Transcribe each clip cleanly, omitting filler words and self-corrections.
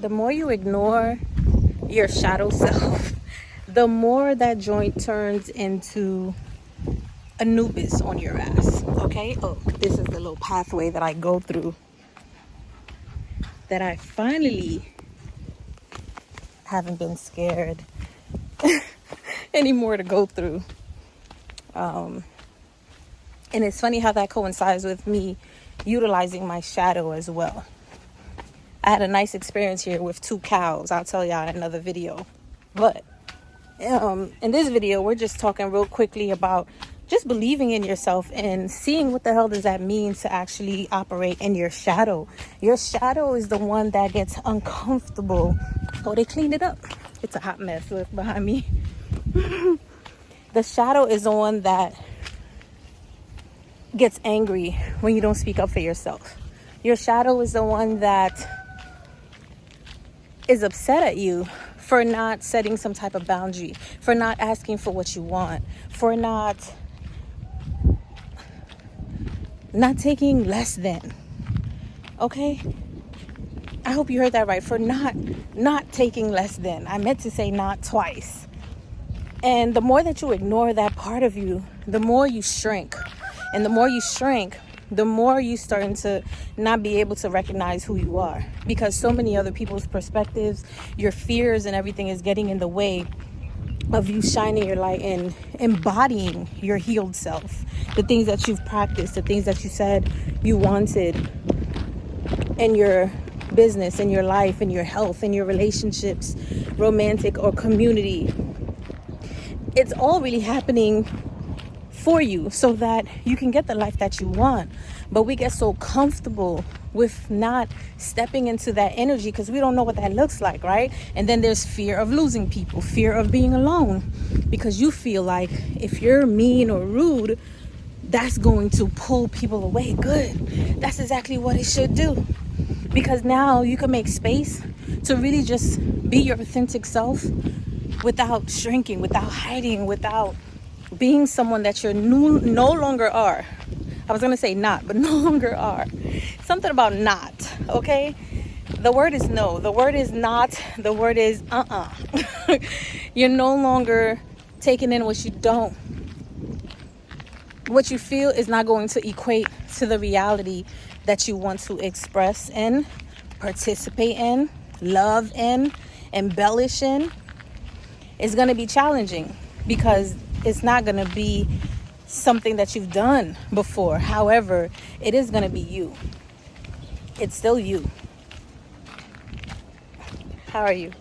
the more you ignore your shadow self, the more that joint turns into Anubis on your ass. Okay? Oh, this is the little pathway that I go through, that I finally haven't been scared anymore to go through. And it's funny how that coincides with me utilizing my shadow as well. I had a nice experience here with 2 cows. I'll tell y'all in another video. But in this video, we're just talking real quickly about just believing in yourself and seeing what the hell does that mean to actually operate in your shadow. Your shadow is the one that gets uncomfortable. Oh, they cleaned it up. It's a hot mess. Look behind me. The shadow is the one that gets angry when you don't speak up for yourself. Your shadow is the one that is upset at you for not setting some type of boundary, for not asking for what you want, for not taking less than. Okay? I hope you heard that right. For not taking less than. I meant to say not twice. And the more that you ignore that part of you, the more you shrink. And the more you shrink, the more you starting to not be able to recognize who you are, because so many other people's perspectives, your fears and everything is getting in the way of you shining your light and embodying your healed self, the things that you've practiced, the things that you said you wanted in your business, in your life, in your health, in your relationships, romantic or community. It's all really happening for you so that you can get the life that you want. But we get so comfortable with not stepping into that energy because we don't know what that looks like, right? And then there's fear of losing people, fear of being alone, because you feel like if you're mean or rude, that's going to pull people away. Good. That's exactly what it should do, because now you can make space to really just be your authentic self without shrinking, without hiding, without being someone that you're no longer are. I was going to say not, but no longer are. Something about not, okay? The word is no. The word is not. The word is You're no longer taking in what you don't. What you feel is not going to equate to the reality that you want to express in, participate in, love in, embellish in. It's going to be challenging because it's not going to be something that you've done before. However, it is going to be you. It's still you. How are you?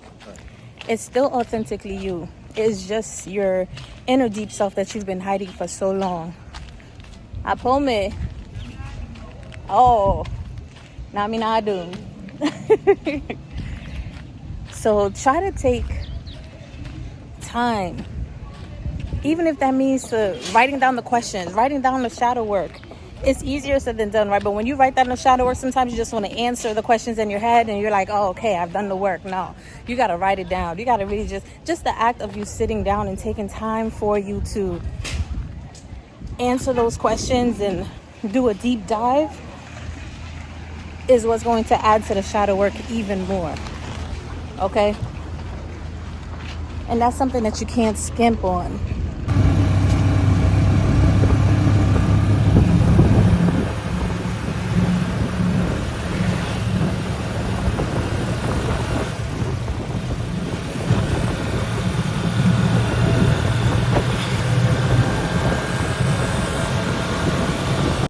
It's still authentically you. It's just your inner deep self that you've been hiding for so long. Apome. Oh. Naminadum. So try to take time. Even if that means writing down the questions, writing down the shadow work. It's easier said than done, right? But when you write down the shadow work, sometimes you just want to answer the questions in your head and you're like, oh, okay, I've done the work. No, you got to write it down. You got to really just the act of you sitting down and taking time for you to answer those questions and do a deep dive is what's going to add to the shadow work even more. Okay? And that's something that you can't skimp on.